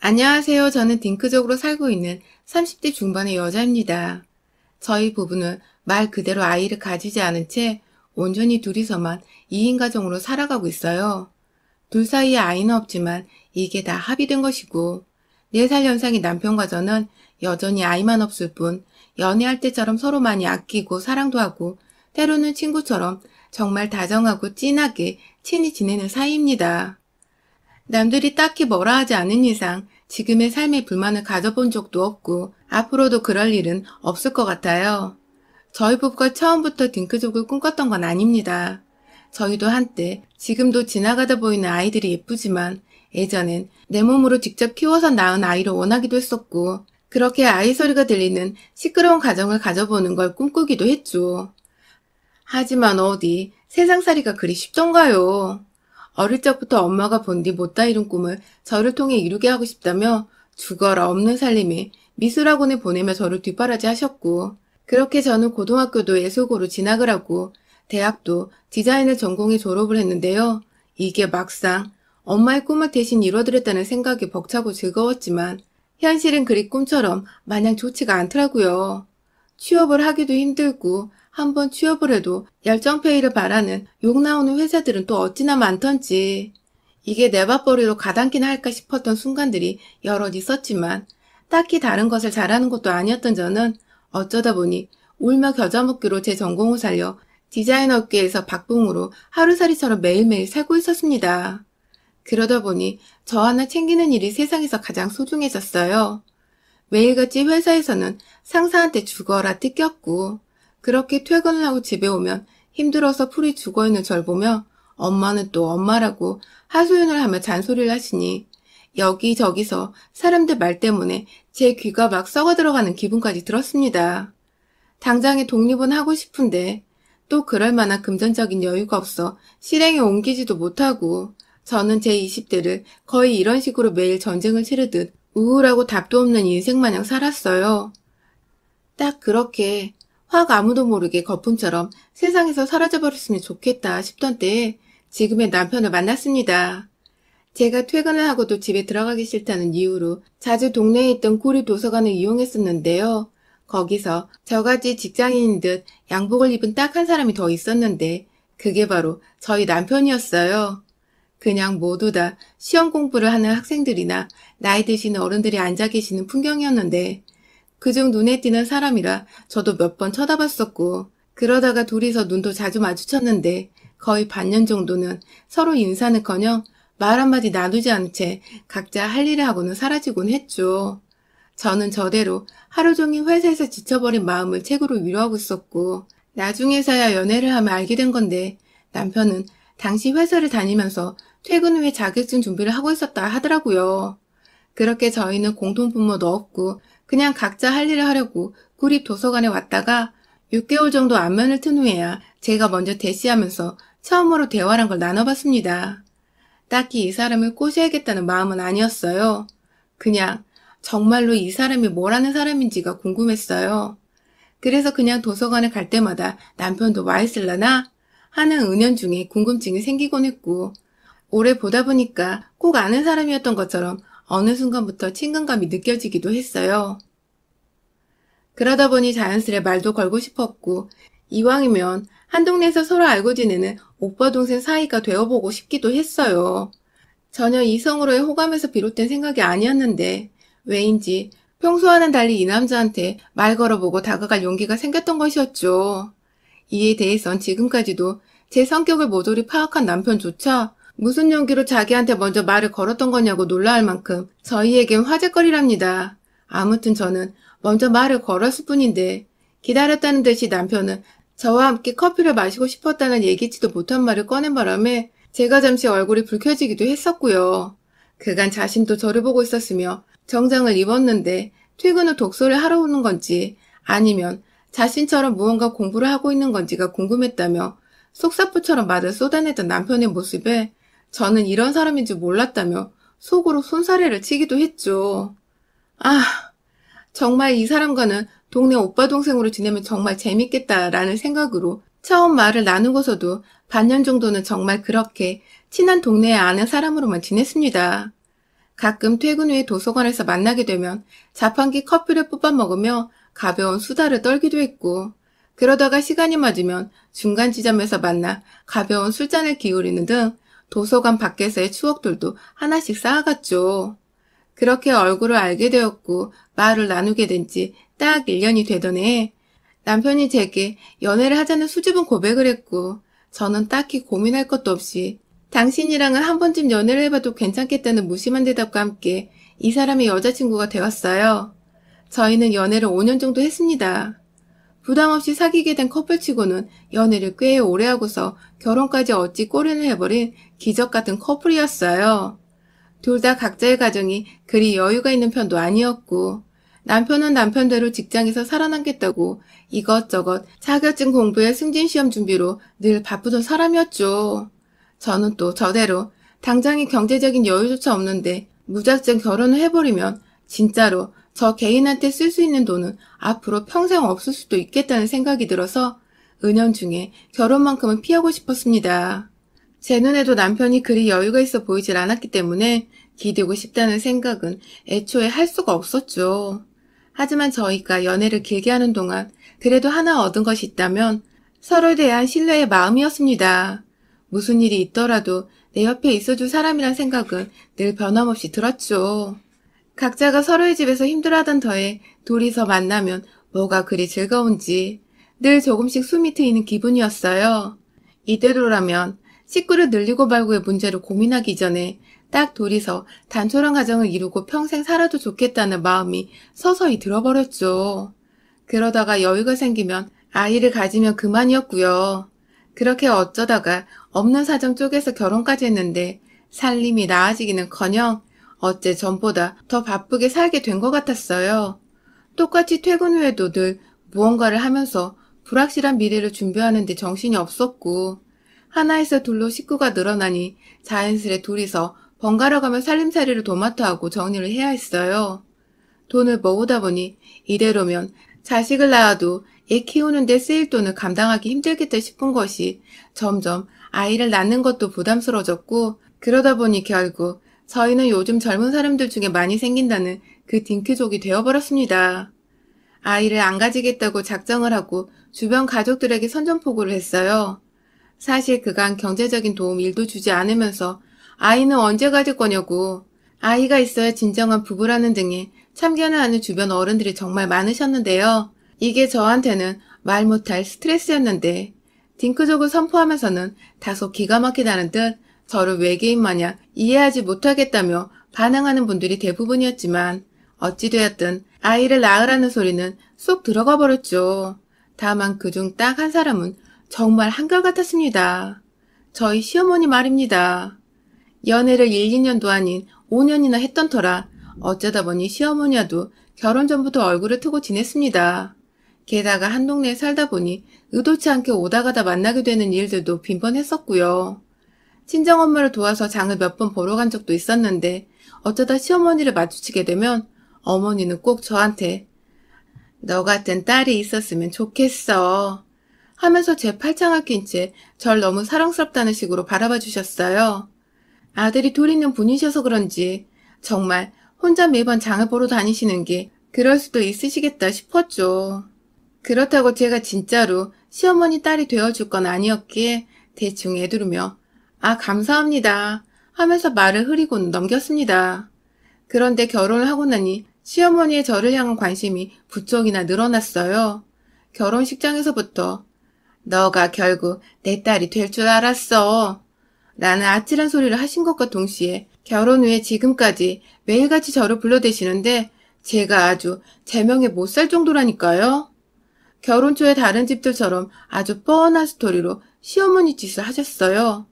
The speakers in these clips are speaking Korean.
안녕하세요. 저는 딩크족으로 살고 있는 30대 중반의 여자입니다. 저희 부부는 말 그대로 아이를 가지지 않은 채 온전히 둘이서만 2인 가정으로 살아가고 있어요. 둘 사이에 아이는 없지만 이게 다 합의된 것이고, 4살 연상의 남편과 저는 여전히 아이만 없을 뿐 연애할 때처럼 서로 많이 아끼고 사랑도 하고 때로는 친구처럼 정말 다정하고 찐하게 친히 지내는 사이입니다. 남들이 딱히 뭐라 하지 않은 이상 지금의 삶에 불만을 가져본 적도 없고 앞으로도 그럴 일은 없을 것 같아요. 저희 부부가 처음부터 딩크족을 꿈꿨던 건 아닙니다. 저희도 한때 지금도 지나가다 보이는 아이들이 예쁘지만 예전엔 내 몸으로 직접 키워서 낳은 아이를 원하기도 했었고 그렇게 아이 소리가 들리는 시끄러운 가정을 가져보는 걸 꿈꾸기도 했죠. 하지만 어디 세상살이가 그리 쉽던가요. 어릴 적부터 엄마가 본 뒤 못다 이룬 꿈을 저를 통해 이루게 하고 싶다며 죽어라 없는 살림에 미술학원에 보내며 저를 뒷바라지 하셨고, 그렇게 저는 고등학교도 예술고로 진학을 하고 대학도 디자인을 전공해 졸업을 했는데요. 이게 막상 엄마의 꿈을 대신 이뤄드렸다는 생각이 벅차고 즐거웠지만 현실은 그리 꿈처럼 마냥 좋지가 않더라고요. 취업을 하기도 힘들고 한번 취업을 해도 열정페이를 바라는 욕 나오는 회사들은 또 어찌나 많던지. 이게 내 밥벌이로 가당키나 할까 싶었던 순간들이 여럿 있었지만 딱히 다른 것을 잘하는 것도 아니었던 저는 어쩌다 보니 울며 겨자 먹기로 제 전공을 살려 디자인 업계에서 박봉으로 하루살이처럼 매일매일 살고 있었습니다. 그러다 보니 저 하나 챙기는 일이 세상에서 가장 소중해졌어요. 매일같이 회사에서는 상사한테 죽어라 뜯겼고, 그렇게 퇴근을 하고 집에 오면 힘들어서 풀이 죽어있는 절 보며 엄마는 또 엄마라고 하소연을 하며 잔소리를 하시니 여기저기서 사람들 말 때문에 제 귀가 막 썩어 들어가는 기분까지 들었습니다. 당장에 독립은 하고 싶은데 또 그럴 만한 금전적인 여유가 없어 실행에 옮기지도 못하고 저는 제 20대를 거의 이런 식으로 매일 전쟁을 치르듯 우울하고 답도 없는 인생 마냥 살았어요. 딱 그렇게 확 아무도 모르게 거품처럼 세상에서 사라져버렸으면 좋겠다 싶던 때에 지금의 남편을 만났습니다. 제가 퇴근을 하고도 집에 들어가기 싫다는 이유로 자주 동네에 있던 구리 도서관을 이용했었는데요. 거기서 저같이 직장인인 듯 양복을 입은 딱 한 사람이 더 있었는데 그게 바로 저희 남편이었어요. 그냥 모두 다 시험 공부를 하는 학생들이나 나이 드신 어른들이 앉아 계시는 풍경이었는데 그중 눈에 띄는 사람이라 저도 몇 번 쳐다봤었고 그러다가 둘이서 눈도 자주 마주쳤는데 거의 반년 정도는 서로 인사는커녕 말 한마디 나누지 않은 채 각자 할 일을 하고는 사라지곤 했죠. 저는 저대로 하루 종일 회사에서 지쳐버린 마음을 책으로 위로하고 있었고 나중에서야 연애를 하며 알게 된 건데 남편은 당시 회사를 다니면서 퇴근 후에 자격증 준비를 하고 있었다 하더라고요. 그렇게 저희는 공통분모도 없고 그냥 각자 할 일을 하려고 구립 도서관에 왔다가 6개월 정도 안면을 튼 후에야 제가 먼저 대시하면서 처음으로 대화란 걸 나눠봤습니다. 딱히 이 사람을 꼬셔야겠다는 마음은 아니었어요. 그냥 정말로 이 사람이 뭐라는 사람인지가 궁금했어요. 그래서 그냥 도서관에 갈 때마다 남편도 와 있을라나 하는 은연중에 궁금증이 생기곤 했고 오래 보다 보니까 꼭 아는 사람이었던 것처럼 어느 순간부터 친근감이 느껴지기도 했어요. 그러다 보니 자연스레 말도 걸고 싶었고 이왕이면 한 동네에서 서로 알고 지내는 오빠 동생 사이가 되어보고 싶기도 했어요. 전혀 이성으로의 호감에서 비롯된 생각이 아니었는데 왜인지 평소와는 달리 이 남자한테 말 걸어보고 다가갈 용기가 생겼던 것이었죠. 이에 대해선 지금까지도 제 성격을 모조리 파악한 남편조차 무슨 용기로 자기한테 먼저 말을 걸었던 거냐고 놀라할 만큼 저희에겐 화제거리랍니다. 아무튼 저는 먼저 말을 걸었을 뿐인데 기다렸다는 듯이 남편은 저와 함께 커피를 마시고 싶었다는 예기치도 못한 말을 꺼낸 바람에 제가 잠시 얼굴이 붉혀지기도 했었고요. 그간 자신도 저를 보고 있었으며 정장을 입었는데 퇴근 후 독서를 하러 오는 건지 아니면 자신처럼 무언가 공부를 하고 있는 건지가 궁금했다며 속사포처럼 말을 쏟아내던 남편의 모습에 저는 이런 사람인 줄 몰랐다며 속으로 손사래를 치기도 했죠. 아, 정말 이 사람과는 동네 오빠 동생으로 지내면 정말 재밌겠다라는 생각으로 처음 말을 나누고서도 반년 정도는 정말 그렇게 친한 동네에 아는 사람으로만 지냈습니다. 가끔 퇴근 후에 도서관에서 만나게 되면 자판기 커피를 뽑아 먹으며 가벼운 수다를 떨기도 했고, 그러다가 시간이 맞으면 중간 지점에서 만나 가벼운 술잔을 기울이는 등 도서관 밖에서의 추억들도 하나씩 쌓아갔죠. 그렇게 얼굴을 알게 되었고 말을 나누게 된 지 딱 1년이 되던 해에 남편이 제게 연애를 하자는 수줍은 고백을 했고, 저는 딱히 고민할 것도 없이 당신이랑은 한 번쯤 연애를 해봐도 괜찮겠다는 무심한 대답과 함께 이 사람의 여자친구가 되었어요. 저희는 연애를 5년 정도 했습니다. 부담 없이 사귀게 된 커플치고는 연애를 꽤 오래 하고서 결혼까지 어찌 꼬리를 해버린 기적 같은 커플이었어요. 둘 다 각자의 가정이 그리 여유가 있는 편도 아니었고, 남편은 남편대로 직장에서 살아남겠다고 이것저것 자격증 공부에 승진시험 준비로 늘 바쁘던 사람이었죠. 저는 또 저대로 당장의 경제적인 여유조차 없는데 무작정 결혼을 해버리면 진짜로 저 개인한테 쓸 수 있는 돈은 앞으로 평생 없을 수도 있겠다는 생각이 들어서 은연중에 결혼만큼은 피하고 싶었습니다. 제 눈에도 남편이 그리 여유가 있어 보이질 않았기 때문에 기대고 싶다는 생각은 애초에 할 수가 없었죠. 하지만 저희가 연애를 길게 하는 동안 그래도 하나 얻은 것이 있다면 서로에 대한 신뢰의 마음이었습니다. 무슨 일이 있더라도 내 옆에 있어줄 사람이란 생각은 늘 변함없이 들었죠. 각자가 서로의 집에서 힘들어하던 터에 둘이서 만나면 뭐가 그리 즐거운지 늘 조금씩 숨이 트이는 기분이었어요. 이대로라면 식구를 늘리고 말고의 문제를 고민하기 전에 딱 둘이서 단촐한 가정을 이루고 평생 살아도 좋겠다는 마음이 서서히 들어버렸죠. 그러다가 여유가 생기면 아이를 가지면 그만이었고요. 그렇게 어쩌다가 없는 사정 쪼개서 결혼까지 했는데 살림이 나아지기는커녕 어째 전보다 더 바쁘게 살게 된 것 같았어요. 똑같이 퇴근 후에도 늘 무언가를 하면서 불확실한 미래를 준비하는데 정신이 없었고, 하나에서 둘로 식구가 늘어나니 자연스레 둘이서 번갈아가며 살림살이를 도맡아 하고 정리를 해야 했어요. 돈을 모으다 보니 이대로면 자식을 낳아도 애 키우는데 쓰일 돈을 감당하기 힘들겠다 싶은 것이 점점 아이를 낳는 것도 부담스러워졌고, 그러다 보니 결국 저희는 요즘 젊은 사람들 중에 많이 생긴다는 그 딩크족이 되어버렸습니다. 아이를 안 가지겠다고 작정을 하고 주변 가족들에게 선전포고를 했어요. 사실 그간 경제적인 도움 1도 주지 않으면서 아이는 언제 가질 거냐고, 아이가 있어야 진정한 부부라는 등의 참견을 하는 주변 어른들이 정말 많으셨는데요. 이게 저한테는 말 못할 스트레스였는데, 딩크족을 선포하면서는 다소 기가 막히다는 듯 저를 외계인 마냥 이해하지 못하겠다며 반항하는 분들이 대부분이었지만, 어찌되었든 아이를 낳으라는 소리는 쏙 들어가 버렸죠. 다만 그중 딱 한 사람은 정말 한결같았습니다. 저희 시어머니 말입니다. 연애를 1, 2년도 아닌 5년이나 했던 터라 어쩌다 보니 시어머니와도 결혼 전부터 얼굴을 트고 지냈습니다. 게다가 한 동네에 살다 보니 의도치 않게 오다 가다 만나게 되는 일들도 빈번했었고요. 친정엄마를 도와서 장을 몇 번 보러 간 적도 있었는데 어쩌다 시어머니를 마주치게 되면 어머니는 꼭 저한테 "너 같은 딸이 있었으면 좋겠어" 하면서 제 팔짱을 낀 채 절 너무 사랑스럽다는 식으로 바라봐 주셨어요. 아들이 둘 있는 분이셔서 그런지 정말 혼자 매번 장을 보러 다니시는 게 그럴 수도 있으시겠다 싶었죠. 그렇다고 제가 진짜로 시어머니 딸이 되어줄 건 아니었기에 대충 애두르며 "아, 감사합니다" 하면서 말을 흐리고는 넘겼습니다. 그런데 결혼을 하고 나니 시어머니의 저를 향한 관심이 부쩍이나 늘어났어요. 결혼식장에서부터 "너가 결국 내 딸이 될 줄 알았어" 라는 아찔한 소리를 하신 것과 동시에 결혼 후에 지금까지 매일같이 저를 불러대시는데 제가 아주 제명에 못 살 정도라니까요. 결혼 초에 다른 집들처럼 아주 뻔한 스토리로 시어머니 짓을 하셨어요.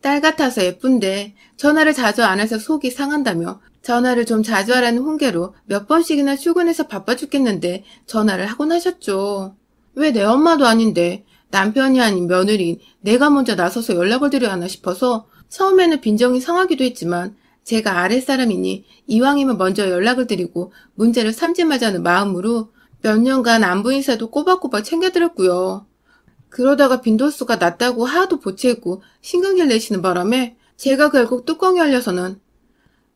딸 같아서 예쁜데 전화를 자주 안 해서 속이 상한다며 전화를 좀 자주 하라는 훈계로 몇 번씩이나 출근해서 바빠 죽겠는데 전화를 하곤 하셨죠. 왜 내 엄마도 아닌데 남편이 아닌 며느리인 내가 먼저 나서서 연락을 드려야 하나 싶어서 처음에는 빈정이 상하기도 했지만 제가 아랫사람이니 이왕이면 먼저 연락을 드리고 문제를 삼지마자는 마음으로 몇 년간 안부 인사도 꼬박꼬박 챙겨드렸고요. 그러다가 빈도수가 낮다고 하도 보채고 신경질 내시는 바람에 제가 결국 뚜껑이 열려서는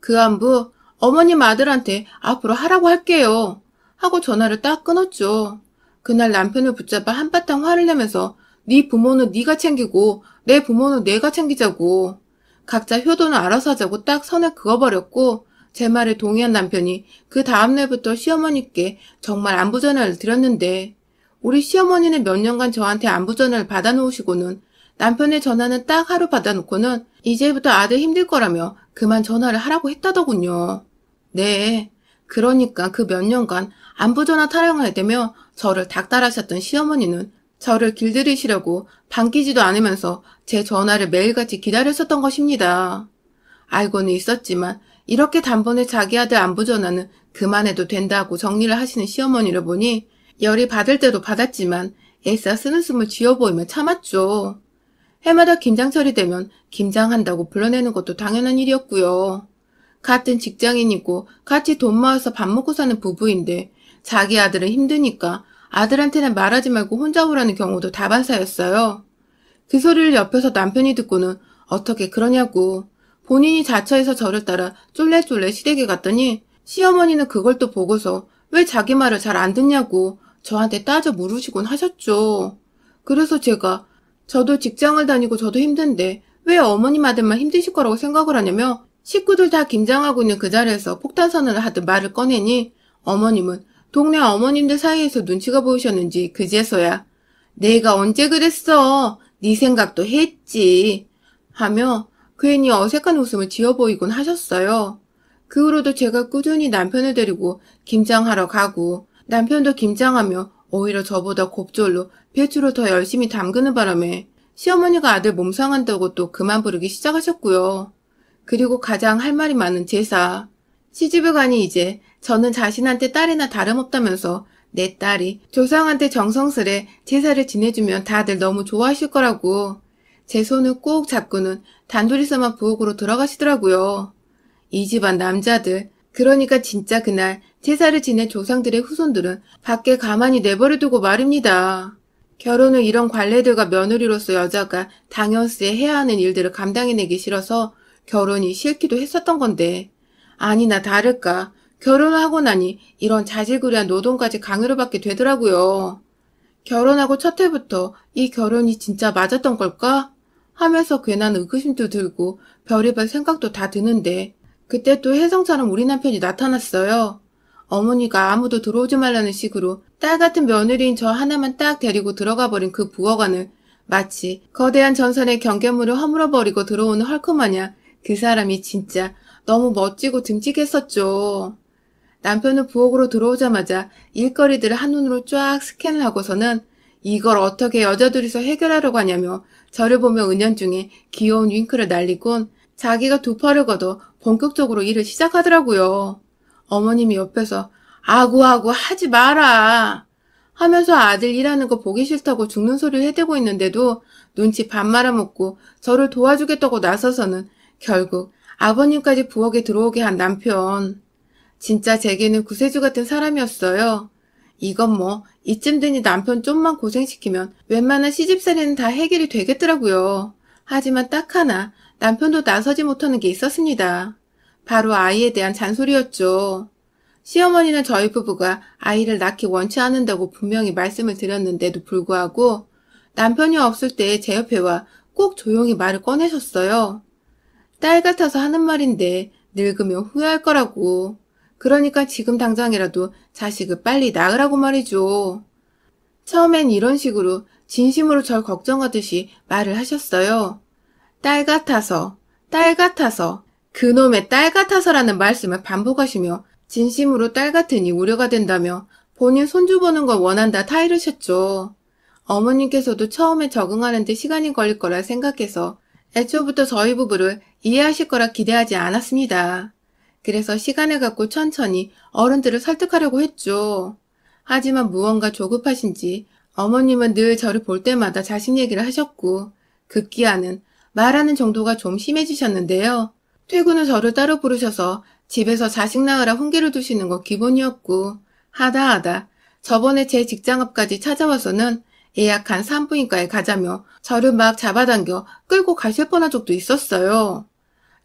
그 안부 어머님 아들한테 앞으로 하라고 할게요. 하고 전화를 딱 끊었죠. 그날 남편을 붙잡아 한바탕 화를 내면서 네 부모는 네가 챙기고 내 부모는 내가 챙기자고 각자 효도는 알아서 하자고 딱 선을 그어버렸고 제 말에 동의한 남편이 그 다음날부터 시어머니께 정말 안부 전화를 드렸는데 우리 시어머니는 몇 년간 저한테 안부 전화를 받아놓으시고는 남편의 전화는 딱 하루 받아놓고는 이제부터 아들 힘들 거라며 그만 전화를 하라고 했다더군요. 네, 그러니까 그 몇 년간 안부 전화 타령을 해대며 저를 닥달하셨던 시어머니는 저를 길들이시려고 반기지도 않으면서 제 전화를 매일같이 기다렸었던 것입니다. 알고는 있었지만 이렇게 단번에 자기 아들 안부 전화는 그만해도 된다고 정리를 하시는 시어머니를 보니 열이 받을 때도 받았지만 애써 쓰는 숨을 쥐어 보이며 참았죠. 해마다 김장철이 되면 김장한다고 불러내는 것도 당연한 일이었고요. 같은 직장인이고 같이 돈 모아서 밥 먹고 사는 부부인데 자기 아들은 힘드니까 아들한테는 말하지 말고 혼자 오라는 경우도 다반사였어요. 그 소리를 옆에서 남편이 듣고는 어떻게 그러냐고 본인이 자처해서 저를 따라 쫄래쫄래 시댁에 갔더니 시어머니는 그걸 또 보고서 왜 자기 말을 잘 안 듣냐고 저한테 따져 물으시곤 하셨죠. 그래서 제가 저도 직장을 다니고 저도 힘든데 왜 어머님 아들만 힘드실 거라고 생각을 하냐며 식구들 다 김장하고 있는 그 자리에서 폭탄선언을 하듯 말을 꺼내니 어머님은 동네 어머님들 사이에서 눈치가 보이셨는지 그제서야 내가 언제 그랬어? 네 생각도 했지. 하며 괜히 어색한 웃음을 지어 보이곤 하셨어요. 그 후로도 제가 꾸준히 남편을 데리고 김장하러 가고 남편도 김장하며 오히려 저보다 곱절로 배추를 더 열심히 담그는 바람에 시어머니가 아들 몸 상한다고 또 그만 부르기 시작하셨고요. 그리고 가장 할 말이 많은 제사. 시집을 가니 이제 저는 자신한테 딸이나 다름없다면서 내 딸이 조상한테 정성스레 제사를 지내주면 다들 너무 좋아하실 거라고 제 손을 꼭 잡고는 단둘이서만 부엌으로 들어가시더라고요. 이 집안 남자들, 그러니까 진짜 그날 제사를 지낸 조상들의 후손들은 밖에 가만히 내버려두고 말입니다. 결혼을 이런 관례들과 며느리로서 여자가 당연스레 해야 하는 일들을 감당해내기 싫어서 결혼이 싫기도 했었던 건데 아니나 다를까 결혼을 하고 나니 이런 자질구레한 노동까지 강요를 받게 되더라고요. 결혼하고 첫 해부터 이 결혼이 진짜 맞았던 걸까? 하면서 괜한 의구심도 들고 별의별 생각도 다 드는데 그때 또 혜성처럼 우리 남편이 나타났어요. 어머니가 아무도 들어오지 말라는 식으로 딸 같은 며느리인 저 하나만 딱 데리고 들어가 버린 그 부엌안을 마치 거대한 전선의 경계물을 허물어버리고 들어오는 헐크마냥 그 사람이 진짜 너무 멋지고 듬직했었죠. 남편은 부엌으로 들어오자마자 일거리들을 한눈으로 쫙 스캔을 하고서는 이걸 어떻게 여자둘이서 해결하려고 하냐며 저를 보며 은연중에 귀여운 윙크를 날리곤 자기가 두 팔을 걷어 본격적으로 일을 시작하더라고요. 어머님이 옆에서 아구아구 하지 마라 하면서 아들 일하는 거 보기 싫다고 죽는 소리를 해대고 있는데도 눈치 밥 말아먹고 저를 도와주겠다고 나서서는 결국 아버님까지 부엌에 들어오게 한 남편. 진짜 제게는 구세주 같은 사람이었어요. 이건 뭐 이쯤 되니 남편 좀만 고생시키면 웬만한 시집살이는 다 해결이 되겠더라고요. 하지만 딱 하나 남편도 나서지 못하는 게 있었습니다. 바로 아이에 대한 잔소리였죠. 시어머니는 저희 부부가 아이를 낳기 원치 않는다고 분명히 말씀을 드렸는데도 불구하고 남편이 없을 때 제 옆에 와 꼭 조용히 말을 꺼내셨어요. 딸 같아서 하는 말인데 늙으면 후회할 거라고. 그러니까 지금 당장이라도 자식을 빨리 낳으라고 말이죠. 처음엔 이런 식으로 진심으로 절 걱정하듯이 말을 하셨어요. 딸 같아서, 딸 같아서, 그놈의 딸 같아서라는 말씀을 반복하시며 진심으로 딸 같으니 우려가 된다며 본인 손주 보는 걸 원한다 타이르셨죠. 어머님께서도 처음에 적응하는데 시간이 걸릴 거라 생각해서 애초부터 저희 부부를 이해하실 거라 기대하지 않았습니다. 그래서 시간을 갖고 천천히 어른들을 설득하려고 했죠. 하지만 무언가 조급하신지 어머님은 늘 저를 볼 때마다 자식 얘기를 하셨고 급기야는 말하는 정도가 좀 심해지셨는데요. 퇴근 후 저를 따로 부르셔서 집에서 자식 낳으라 훈계를 두시는 거 기본이었고 하다 저번에 제 직장 앞까지 찾아와서는 예약한 산부인과에 가자며 저를 막 잡아당겨 끌고 가실 뻔한 적도 있었어요.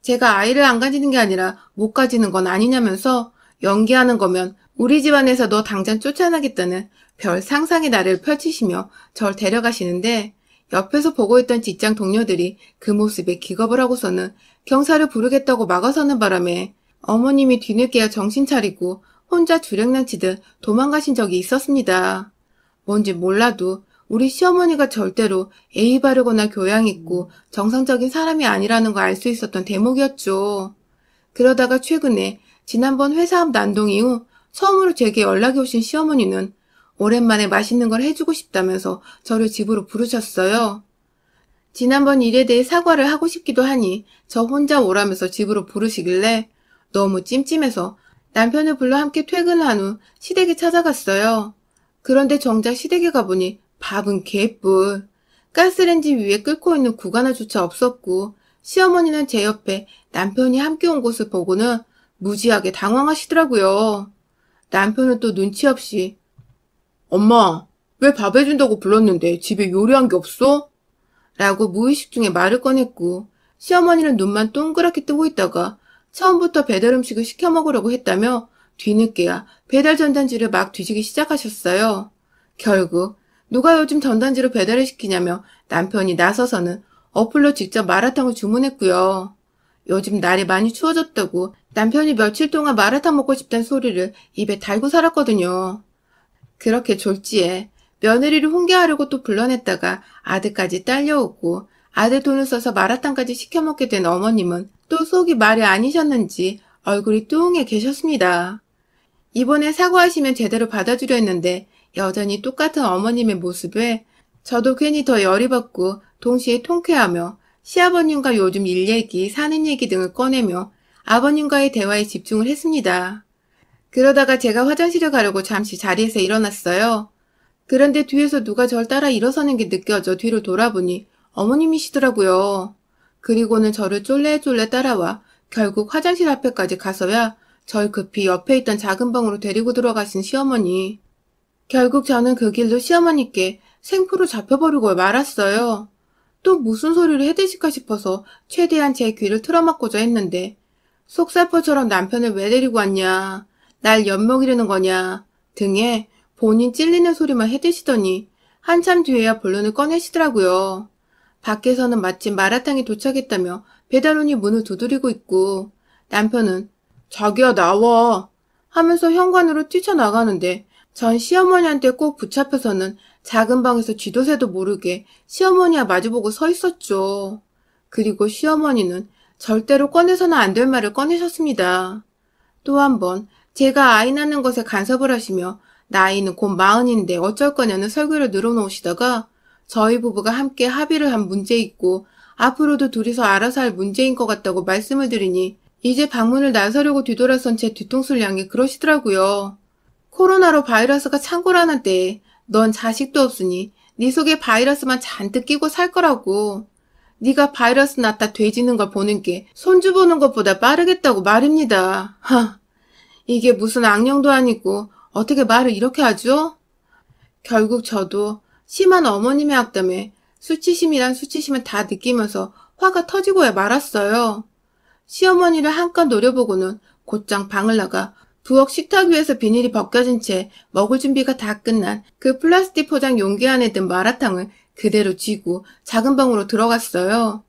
제가 아이를 안 가지는 게 아니라 못 가지는 건 아니냐면서 연기하는 거면 우리 집안에서 너 당장 쫓아나겠다는 별 상상의 나래를 펼치시며 절 데려가시는데 옆에서 보고 있던 직장 동료들이 그 모습에 기겁을 하고서는 경찰을 부르겠다고 막아서는 바람에 어머님이 뒤늦게야 정신 차리고 혼자 주랭랑치듯 도망가신 적이 있었습니다. 뭔지 몰라도 우리 시어머니가 절대로 예의 바르거나 교양 있고 정상적인 사람이 아니라는 걸 알 수 있었던 대목이었죠. 그러다가 최근에 지난번 회사 앞 난동 이후 처음으로 제게 연락이 오신 시어머니는 오랜만에 맛있는 걸 해주고 싶다면서 저를 집으로 부르셨어요. 지난번 일에 대해 사과를 하고 싶기도 하니 저 혼자 오라면서 집으로 부르시길래 너무 찜찜해서 남편을 불러 함께 퇴근한 후 시댁에 찾아갔어요. 그런데 정작 시댁에 가보니 밥은 개뿔. 가스레인지 위에 끓고 있는 국 하나조차 없었고 시어머니는 제 옆에 남편이 함께 온 곳을 보고는 무지하게 당황하시더라고요. 남편은 또 눈치 없이 엄마, 왜 밥 해준다고 불렀는데 집에 요리한 게 없어? 라고 무의식 중에 말을 꺼냈고 시어머니는 눈만 동그랗게 뜨고 있다가 처음부터 배달 음식을 시켜 먹으려고 했다며 뒤늦게야 배달 전단지를 막 뒤지기 시작하셨어요. 결국 누가 요즘 전단지로 배달을 시키냐며 남편이 나서서는 어플로 직접 마라탕을 주문했고요. 요즘 날이 많이 추워졌다고 남편이 며칠 동안 마라탕 먹고 싶다는 소리를 입에 달고 살았거든요. 그렇게 졸지에 며느리를 훈계하려고 또 불러냈다가 아들까지 딸려오고 아들 돈을 써서 마라탕까지 시켜 먹게 된 어머님은 또 속이 말이 아니셨는지 얼굴이 뚱해 계셨습니다. 이번에 사과하시면 제대로 받아주려 했는데 여전히 똑같은 어머님의 모습에 저도 괜히 더 열이 받고 동시에 통쾌하며 시아버님과 요즘 일 얘기, 사는 얘기 등을 꺼내며 아버님과의 대화에 집중을 했습니다. 그러다가 제가 화장실에 가려고 잠시 자리에서 일어났어요. 그런데 뒤에서 누가 절 따라 일어서는 게 느껴져 뒤를 돌아보니 어머님이시더라고요. 그리고는 저를 쫄래쫄래 따라와 결국 화장실 앞에까지 가서야 절 급히 옆에 있던 작은 방으로 데리고 들어가신 시어머니. 결국 저는 그 길로 시어머니께 생포로 잡혀버리고 말았어요. 또 무슨 소리를 해대실까 싶어서 최대한 제 귀를 틀어막고자 했는데 속살포처럼 남편을 왜 데리고 왔냐, 날 엿먹이려는 거냐 등에 본인 찔리는 소리만 해대시더니 한참 뒤에야 본론을 꺼내시더라고요. 밖에서는 마침 마라탕이 도착했다며 배달원이 문을 두드리고 있고 남편은 자기야 나와 하면서 현관으로 뛰쳐나가는데 전 시어머니한테 꼭 붙잡혀서는 작은 방에서 쥐도새도 모르게 시어머니와 마주보고 서 있었죠. 그리고 시어머니는 절대로 꺼내서는 안 될 말을 꺼내셨습니다. 또 한 번 제가 아이 낳는 것에 간섭을 하시며 나이는 곧 40인데 어쩔 거냐는 설교를 늘어놓으시다가 저희 부부가 함께 합의를 한 문제 있고 앞으로도 둘이서 알아서 할 문제인 것 같다고 말씀을 드리니 이제 방문을 나서려고 뒤돌아선 제 뒤통수를 향해 그러시더라고요. 코로나로 바이러스가 창궐하는 때에 넌 자식도 없으니 네 속에 바이러스만 잔뜩 끼고 살 거라고. 네가 바이러스 낳다 돼지는 걸 보는 게 손주 보는 것보다 빠르겠다고 말입니다. 하, 이게 무슨 악령도 아니고 어떻게 말을 이렇게 하죠? 결국 저도 심한 어머님의 악담에 수치심이란 수치심을 다 느끼면서 화가 터지고야 말았어요. 시어머니를 한껏 노려보고는 곧장 방을 나가 부엌 식탁 위에서 비닐이 벗겨진 채 먹을 준비가 다 끝난 그 플라스틱 포장 용기 안에 든 마라탕을 그대로 쥐고 작은 방으로 들어갔어요.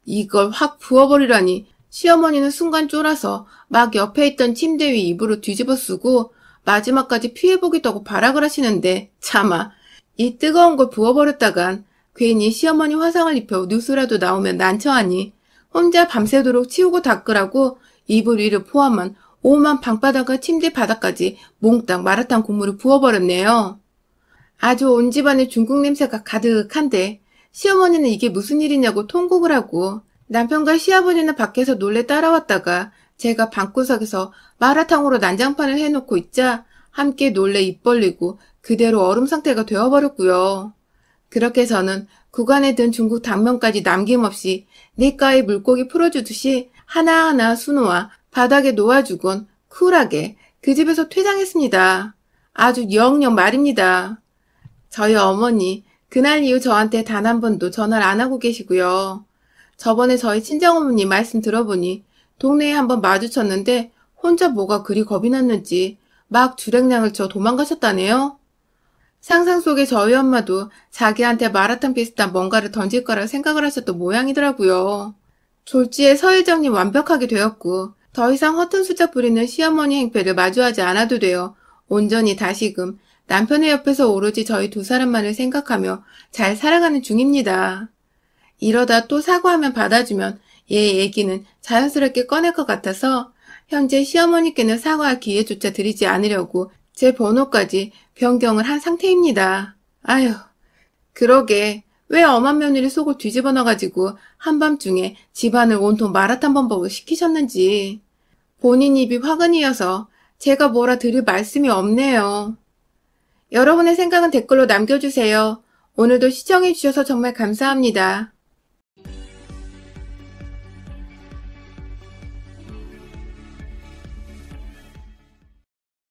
이걸 확 부어버리라니 시어머니는 순간 쫄아서 막 옆에 있던 침대 위 이불을 뒤집어 쓰고 마지막까지 피해보겠다고 발악을 하시는데 차마 이 뜨거운 걸 부어버렸다간 괜히 시어머니 화상을 입혀 뉴스라도 나오면 난처하니 혼자 밤새도록 치우고 닦으라고 이불 위를 포함한 오만 방바닥과 침대 바닥까지 몽땅 마라탕 국물을 부어버렸네요. 아주 온 집안에 중국 냄새가 가득한데 시어머니는 이게 무슨 일이냐고 통곡을 하고 남편과 시아버지는 밖에서 놀래 따라왔다가 제가 방구석에서 마라탕으로 난장판을 해놓고 있자 함께 놀래 입 벌리고 그대로 얼음 상태가 되어버렸고요. 그렇게 저는 구간에 든 중국 당면까지 남김없이 냇가에 물고기 풀어주듯이 하나하나 수놓아 바닥에 놓아주곤 쿨하게 그 집에서 퇴장했습니다. 아주 영영 말입니다. 저희 어머니 그날 이후 저한테 단 한 번도 전화를 안 하고 계시고요. 저번에 저희 친정어머니 말씀 들어보니 동네에 한번 마주쳤는데 혼자 뭐가 그리 겁이 났는지 막 주랭량을 쳐 도망가셨다네요. 상상 속에 저희 엄마도 자기한테 마라탕 비슷한 뭔가를 던질 거라 생각을 하셨던 모양이더라고요. 졸지에 서일정님 완벽하게 되었고 더 이상 허튼 수작 부리는 시어머니 행패를 마주하지 않아도 되어 온전히 다시금 남편의 옆에서 오로지 저희 두 사람만을 생각하며 잘 살아가는 중입니다. 이러다 또 사과하면 받아주면 얘 얘기는 자연스럽게 꺼낼 것 같아서 현재 시어머니께는 사과할 기회조차 드리지 않으려고 제 번호까지 변경을 한 상태입니다. 아휴, 그러게 왜 엄한 며느리 속을 뒤집어 놔가지고 한밤중에 집안을 온통 마라탕 범벅을 시키셨는지. 본인 입이 화근이어서 제가 뭐라 드릴 말씀이 없네요. 여러분의 생각은 댓글로 남겨주세요. 오늘도 시청해주셔서 정말 감사합니다.